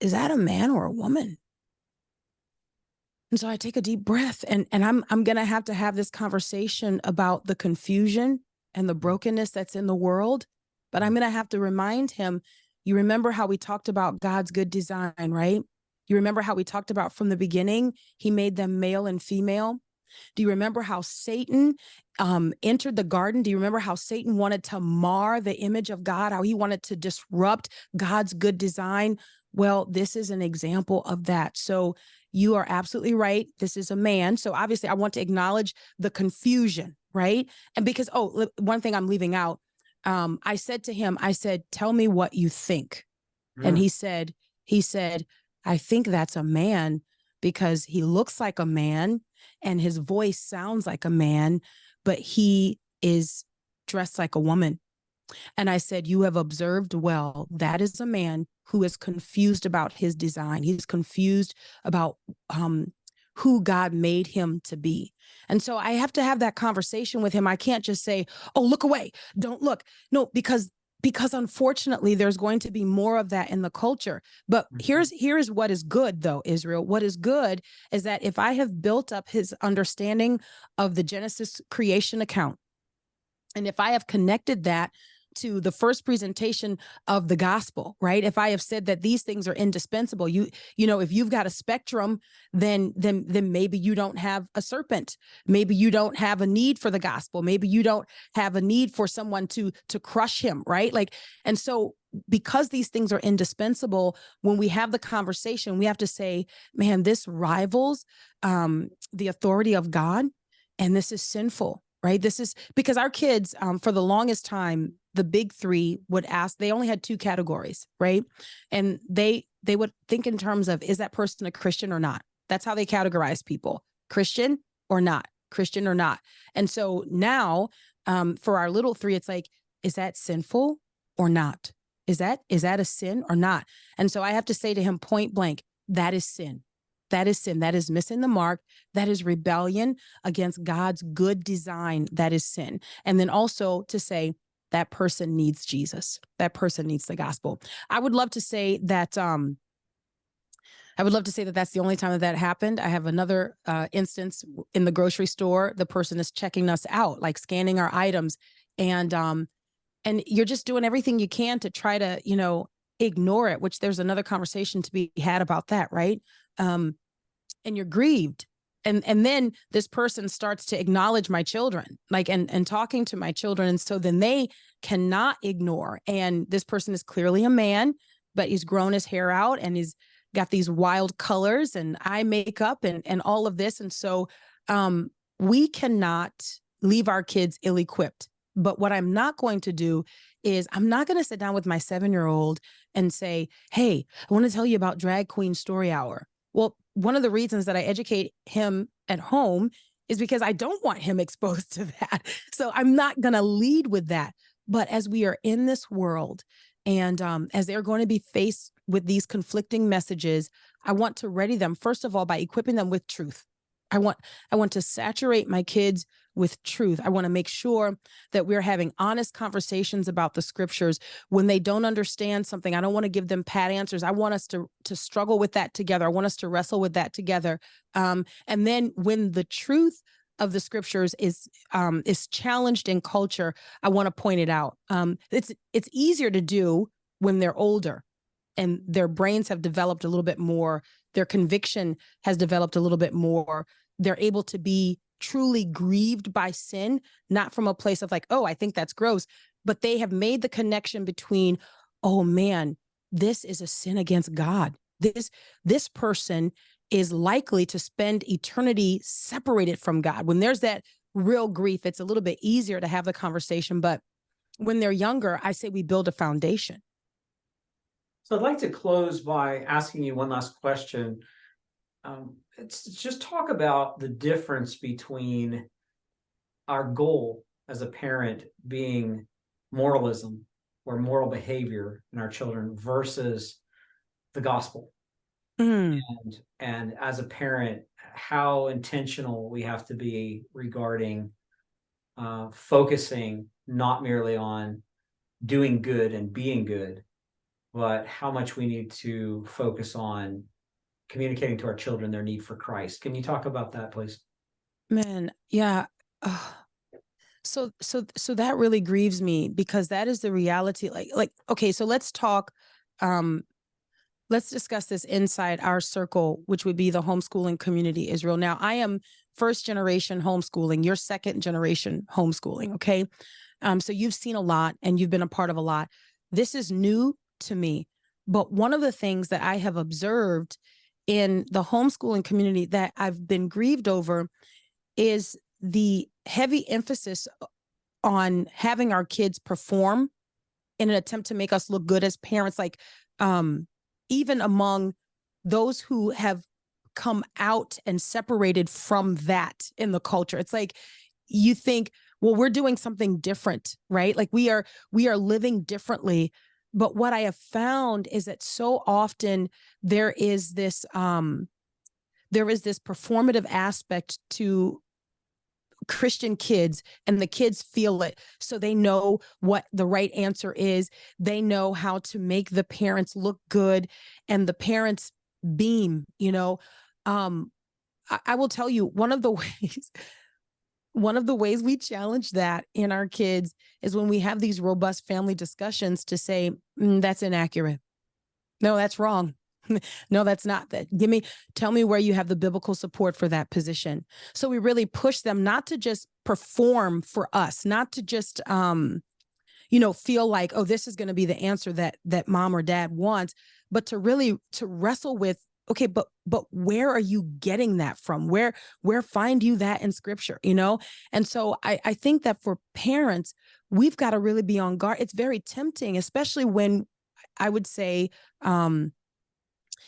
that a man or a woman? And so I take a deep breath, and I'm going to have this conversation about the confusion and the brokenness that's in the world. But I'm going to have to remind him, you remember how we talked about God's good design, right? You remember how we talked about from the beginning, he made them male and female. Do you remember how Satan entered the garden? Do you remember how Satan wanted to mar the image of God, how he wanted to disrupt God's good design? Well, this is an example of that. So you are absolutely right. This is a man. So obviously I want to acknowledge the confusion, right? And because, one thing I'm leaving out, I said to him, tell me what you think. And he said, I think that's a man because he looks like a man and his voice sounds like a man, but he is dressed like a woman. And I said, you have observed well, that is a man who is confused about his design. He's confused about who God made him to be. And so I have to have that conversation with him. I can't just say, oh, look away, don't look. No, because unfortunately there's going to be more of that in the culture. But here's what is good though, Israel. What is good is that if I have built up his understanding of the Genesis creation account, and if I have connected that to the first presentation of the gospel, right? If I have said that these things are indispensable, if you've got a spectrum, then maybe you don't have a serpent. Maybe you don't have a need for the gospel. Maybe you don't have a need for someone to crush him, right? And so because these things are indispensable, when we have the conversation, we have to say, man, this rivals the authority of God, and this is sinful. Right. This is because our kids, for the longest time, the big three would ask, they only had two categories, right? And they would think in terms of, is that person a Christian or not? That's how they categorize people: Christian or not, Christian or not. And so now, for our little three, it's like, is that sinful or not? Is that a sin or not? And so I have to say to him point blank, that is sin. That is sin. That is missing the mark. That is rebellion against God's good design. That is sin. And then also to say, that person needs Jesus. That person needs the gospel. I would love to say that, that's the only time that that happened. I have another instance in the grocery store. The person is checking us out, like scanning our items. And you're just doing everything you can to try to, ignore it, which there's another conversation to be had about that, right? And you're grieved. And then this person starts to acknowledge my children, like, and talking to my children. And so then they cannot ignore. And this person is clearly a man, but he's grown his hair out and he's got these wild colors and eye makeup and all of this. And so we cannot leave our kids ill-equipped. But what I'm not going to do is I'm not going to sit down with my 7-year-old and say, hey, I want to tell you about Drag Queen Story Hour. Well, one of the reasons that I educate him at home is because I don't want him exposed to that. So I'm not going to lead with that. But as we are in this world and as they're going to be faced with these conflicting messages, I want to ready them, first of all, by equipping them with truth. I want to saturate my kids with truth. I want to make sure that we're having honest conversations about the scriptures. When they don't understand something, I don't want to give them pat answers. I want us to struggle with that together. I want us to wrestle with that together. And then when the truth of the scriptures is challenged in culture, I want to point it out. It's easier to do when they're older and their brains have developed a little bit more. Their conviction has developed a little bit more. They're able to be truly grieved by sin, not from a place of like, oh, I think that's gross, but they have made the connection between, oh man, this is a sin against God. This person is likely to spend eternity separated from God. When there's that real grief, it's a little bit easier to have the conversation. But when they're younger, I say we build a foundation. So I'd like to close by asking you one last question. It's just talk about the difference between our goal as a parent being moralism or moral behavior in our children versus the gospel. And as a parent, how intentional we have to be regarding focusing not merely on doing good and being good, but how much we need to focus on communicating to our children their need for Christ. Can you talk about that, please? Man, yeah. So that really grieves me because that is the reality. Like, okay, so let's talk, let's discuss this inside our circle, which would be the homeschooling community, Israel. Now, I am first generation homeschooling, you're second generation homeschooling, okay? So you've seen a lot and you've been a part of a lot. This is new to me. But one of the things that I have observed in the homeschooling community that I've been grieved over is the heavy emphasis on having our kids perform in an attempt to make us look good as parents. Like, even among those who have come out and separated from that in the culture, it's like you think, well, we're doing something different, right? Like we are living differently. But what I have found is that so often there is this performative aspect to Christian kids, and the kids feel it. So they know what the right answer is. They know how to make the parents look good and the parents beam, I will tell you one of the ways we challenge that in our kids is when we have these robust family discussions to say, that's inaccurate. No, that's wrong. No, that's not that. Tell me where you have the biblical support for that position. So we really push them not to just perform for us, not to just, feel like, oh, this is going to be the answer that mom or dad wants, but to really to wrestle with, okay, but where are you getting that from? Where find you that in scripture, And so I think that for parents, we've got to really be on guard. It's very tempting, especially when I would say,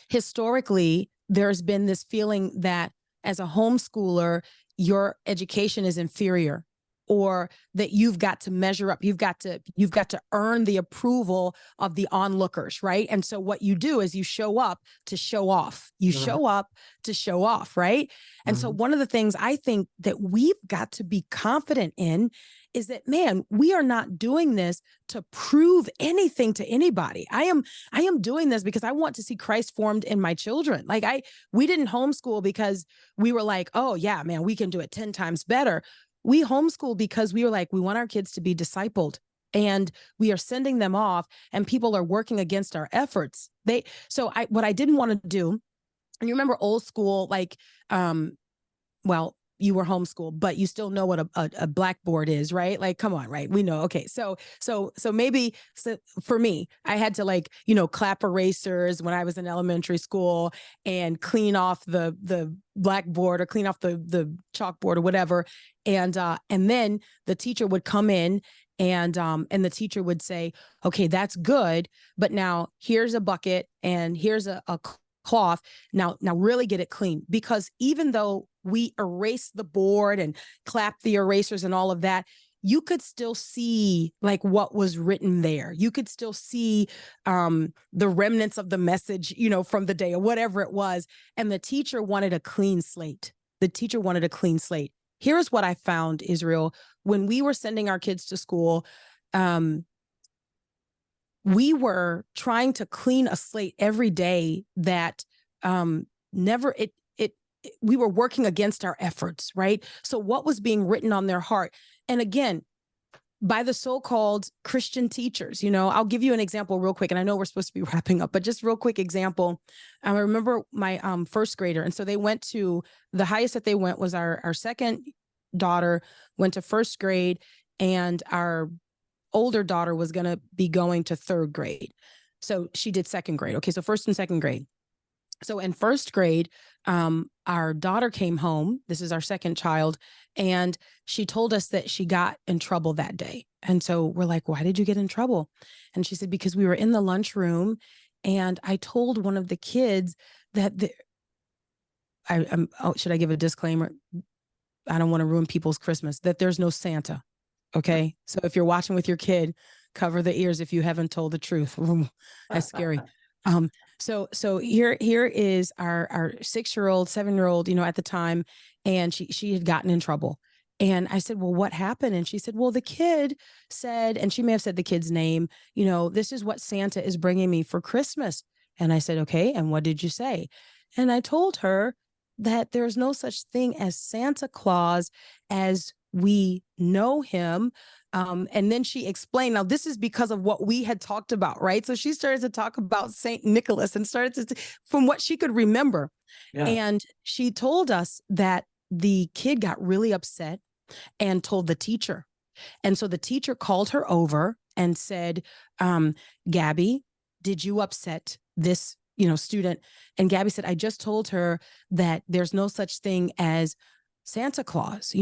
historically, there's been this feeling that as a homeschooler, your education is inferior, or that you've got to measure up. You've got to earn the approval of the onlookers, right? And so what you do is you show up to show off. You show up to show off, right? And so one of the things I think that we've got to be confident in is that, man, we are not doing this to prove anything to anybody. I am doing this because I want to see Christ formed in my children. Like we didn't homeschool because we were like, oh yeah, man, we can do it 10 times better. We homeschool because we were like, we want our kids to be discipled, and we are sending them off, and people are working against our efforts. What I didn't want to do, and you remember old school, like, well, you were homeschooled, but you still know what a blackboard is, right? Like, come on, right? We know. Okay. So maybe for me, I had to, like, clap erasers when I was in elementary school and clean off the blackboard or clean off the chalkboard or whatever. And then the teacher would come in and the teacher would say, okay, that's good. But now here's a bucket and here's a cloth. Now really get it clean, because even though we erase the board and clap the erasers and all of that, you could still see like what was written there. You could still see the remnants of the message, from the day or whatever it was. And the teacher wanted a clean slate. Here's what I found, Israel, when we were sending our kids to school. We were trying to clean a slate every day that we were working against our efforts, right? So what was being written on their heart? And again, by the so-called Christian teachers, I'll give you an example real quick. And I know we're supposed to be wrapping up, but just real quick example. I remember my first grader. And so they went to, the highest that they went was our second daughter went to first grade, and our older daughter was going to be going to third grade. So she did second grade. Okay. So first and second grade. So in first grade, our daughter came home. This is our second child. And she told us that she got in trouble that day. And so we're like, why did you get in trouble? And she said, because we were in the lunchroom and I told one of the kids that should I give a disclaimer? I don't want to ruin people's Christmas, that there's no Santa. Okay. So if you're watching with your kid, cover the ears if you haven't told the truth. That's scary. So here is our 6-year-old, 7-year-old, at the time, and she had gotten in trouble. And I said, well, what happened? And she said, well, the kid said, and she may have said the kid's name, this is what Santa is bringing me for Christmas. And I said, okay. And what did you say? And I told her that there's no such thing as Santa Claus as we know him. And then she explained, now this is because of what we had talked about, right? So she started to talk about Saint Nicholas and started from what she could remember. Yeah. And she told us that the kid got really upset and told the teacher. And so the teacher called her over and said, Gabby, did you upset this, student? And Gabby said, I just told her that there's no such thing as Santa Claus,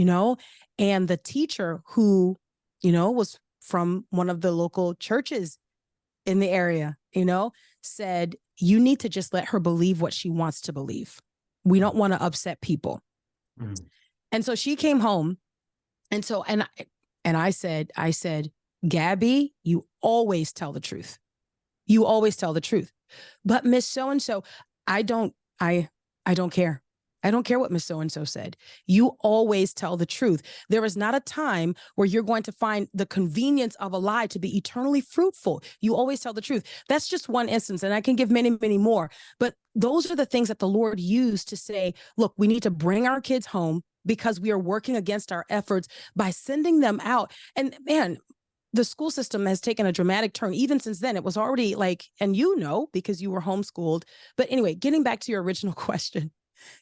and the teacher, who, was from one of the local churches in the area, said, you need to just let her believe what she wants to believe. We don't want to upset people. Mm. And so she came home. And so, and I said, Gabby, you always tell the truth. You always tell the truth. But Miss So-and-so, I don't care. I don't care what Miss So-and-so said. You always tell the truth. There is not a time where you're going to find the convenience of a lie to be eternally fruitful. You always tell the truth. That's just one instance, and I can give many, many more. But those are the things that the Lord used to say, look, we need to bring our kids home because we are working against our efforts by sending them out. And man, the school system has taken a dramatic turn. Even since then, it was already like, and because you were homeschooled. But anyway, getting back to your original question,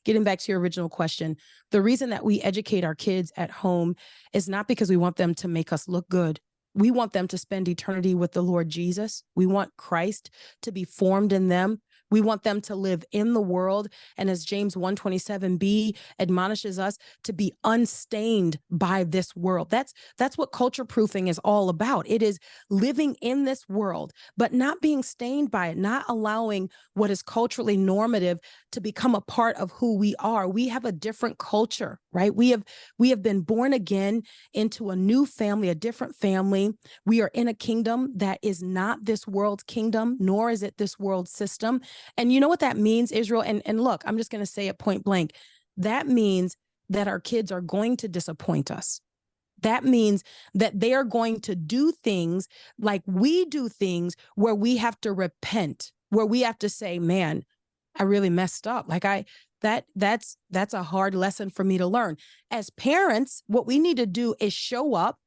the reason that we educate our kids at home is not because we want them to make us look good. We want them to spend eternity with the Lord Jesus. We want Christ to be formed in them. We want them to live in the world. And as James 1:27b admonishes us, to be unstained by this world. That's what culture proofing is all about. It is living in this world, but not being stained by it, not allowing what is culturally normative to become a part of who we are. We have a different culture, right? We have been born again into a new family, a different family. We are in a kingdom that is not this world's kingdom, nor is it this world's system. And you know what that means, Israel? And look, I'm just going to say it point blank. That means that our kids are going to disappoint us. That means that they are going to do things like we do things, where we have to repent, where we have to say, man, I really messed up. Like that's a hard lesson for me to learn. As parents, what we need to do is show up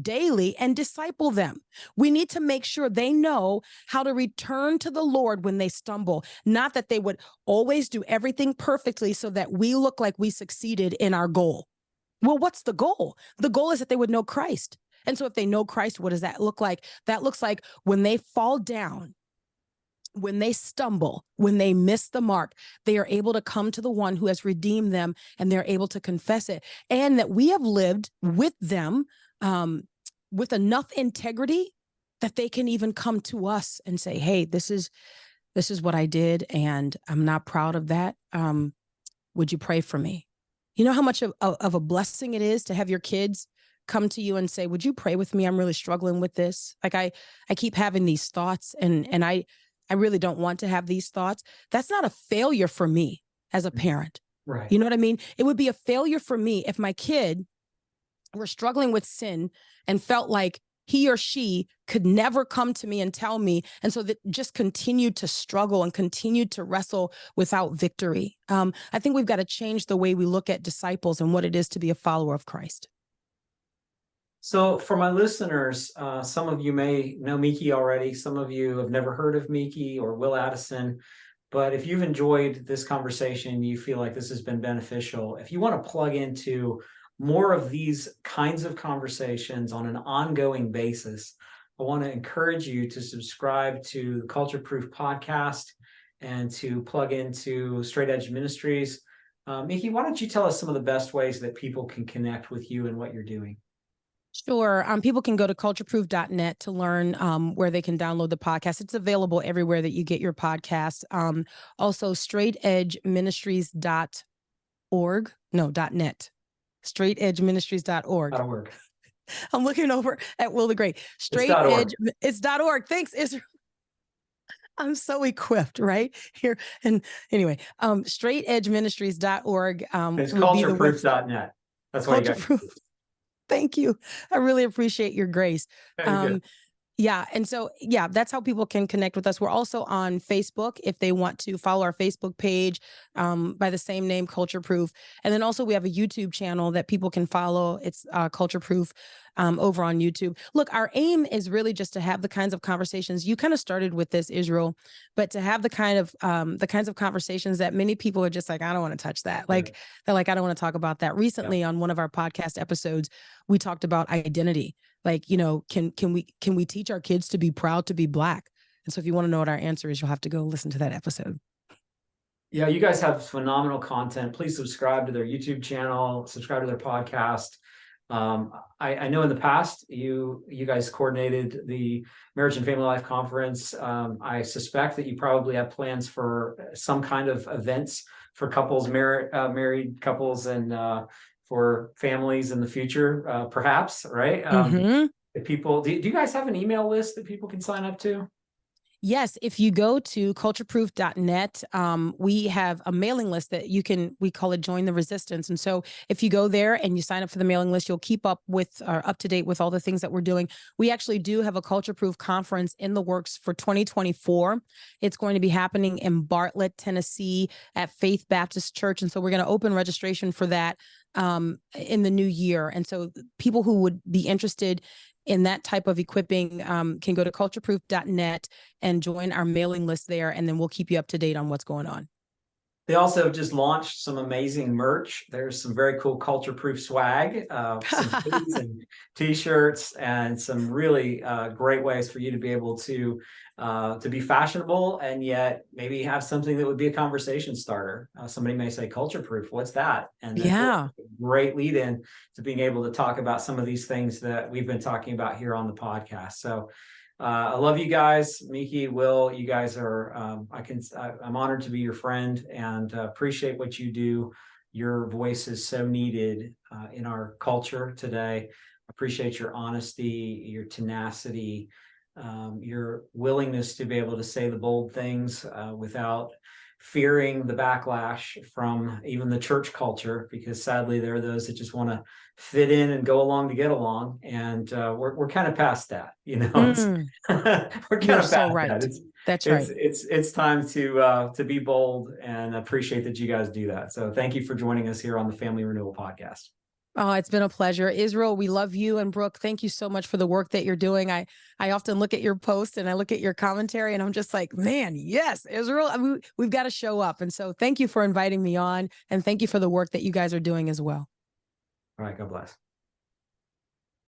daily and disciple them. We need to make sure they know how to return to the Lord when they stumble, not that they would always do everything perfectly so that we look like we succeeded in our goal. Well, what's the goal? The goal is that they would know Christ. And so if they know Christ, what does that look like? That looks like when they fall down, when they stumble, when they miss the mark, they are able to come to the one who has redeemed them, and they're able to confess it. And that we have lived with them with enough integrity that they can even come to us and say, hey, this is what I did, and I'm not proud of that. Would you pray for me? You know how much of a blessing it is to have your kids come to you and say, would you pray with me? I'm really struggling with this. Like I keep having these thoughts, and I really don't want to have these thoughts. That's not a failure for me as a parent. Right. You know what I mean? It would be a failure for me if my kid were struggling with sin and felt like he or she could never come to me and tell me. And so that just continued to struggle and continued to wrestle without victory. I think we've got to change the way we look at disciples and what it is to be a follower of Christ. So for my listeners, some of you may know Meeke already. Some of you have never heard of Meeke or Will Addison. But if you've enjoyed this conversation, you feel like this has been beneficial, if you want to plug into more of these kinds of conversations on an ongoing basis, I want to encourage you to subscribe to the Culture Proof podcast and to plug into Straight Edge Ministries. Meeke, why don't you tell us some of the best ways that people can connect with you and what you're doing? Sure. People can go to cultureproof.net to learn where they can download the podcast. It's available everywhere that you get your podcast. Also, straightedgeministries.org. No, .net. straightedgeministries.org. I'm looking over at Will the Great. Straight Edge. It's .org. Thanks, Israel. I'm so equipped right here. And anyway, straightedgeministries.org. It's cultureproof.net. That's why you got. Thank you. I really appreciate your grace. Yeah. And so, yeah, that's how people can connect with us. We're also on Facebook if they want to follow our Facebook page by the same name, Culture Proof. And then also we have a YouTube channel that people can follow. It's Culture Proof over on YouTube. Look, our aim is really just to have the kinds of conversations. You kind of started with this, Israel, but to have the kinds of conversations that many people are just like, I don't want to touch that. Like, they're like, I don't want to talk about that. Recently on one of our podcast episodes, we talked about identity. Like, you know, can we teach our kids to be proud to be Black? And so if you want to know what our answer is, you'll have to go listen to that episode. Yeah, you guys have phenomenal content. Please subscribe to their YouTube channel, subscribe to their podcast. I know in the past you guys coordinated the Marriage and Family Life Conference. I suspect that you probably have plans for some kind of events for couples, married couples, and for families in the future, perhaps, right? If people, do you guys have an email list that people can sign up to? Yes. If you go to cultureproof.net, we have a mailing list that we call it Join the Resistance. And so if you go there and you sign up for the mailing list, you'll keep up to date with all the things that we're doing. We actually do have a Culture Proof conference in the works for 2024. It's going to be happening in Bartlett, Tennessee at Faith Baptist Church. And so we're going to open registration for that in the new year. And so people who would be interested in that type of equipping can go to cultureproof.net and join our mailing list there. And then we'll keep you up to date on what's going on. They also just launched some amazing merch. There's some very cool culture proof swag, some hoodies and t-shirts, and some really great ways for you to be able to be fashionable and yet maybe have something that would be a conversation starter. Somebody may say culture proof, what's that? And then Yeah. great lead in to being able to talk about some of these things that we've been talking about here on the podcast. So I love you guys, Meeke, Will. You guys are. I'm honored to be your friend and appreciate what you do. Your voice is so needed in our culture today. Appreciate your honesty, your tenacity, your willingness to be able to say the bold things without fearing the backlash from even the church culture, because sadly there are those that just want to fit in and go along to get along, and we're kind of past that, you know. We're kind of past right. that. That's right. It's time to be bold, and appreciate that you guys do that. So thank you for joining us here on the Family Renewal Podcast. Oh, it's been a pleasure. Israel, we love you. And Brooke, thank you so much for the work that you're doing. I often look at your posts and I look at your commentary and I'm just like, man, yes, Israel, I mean, we've got to show up. And so thank you for inviting me on, and thank you for the work that you guys are doing as well. All right. God bless.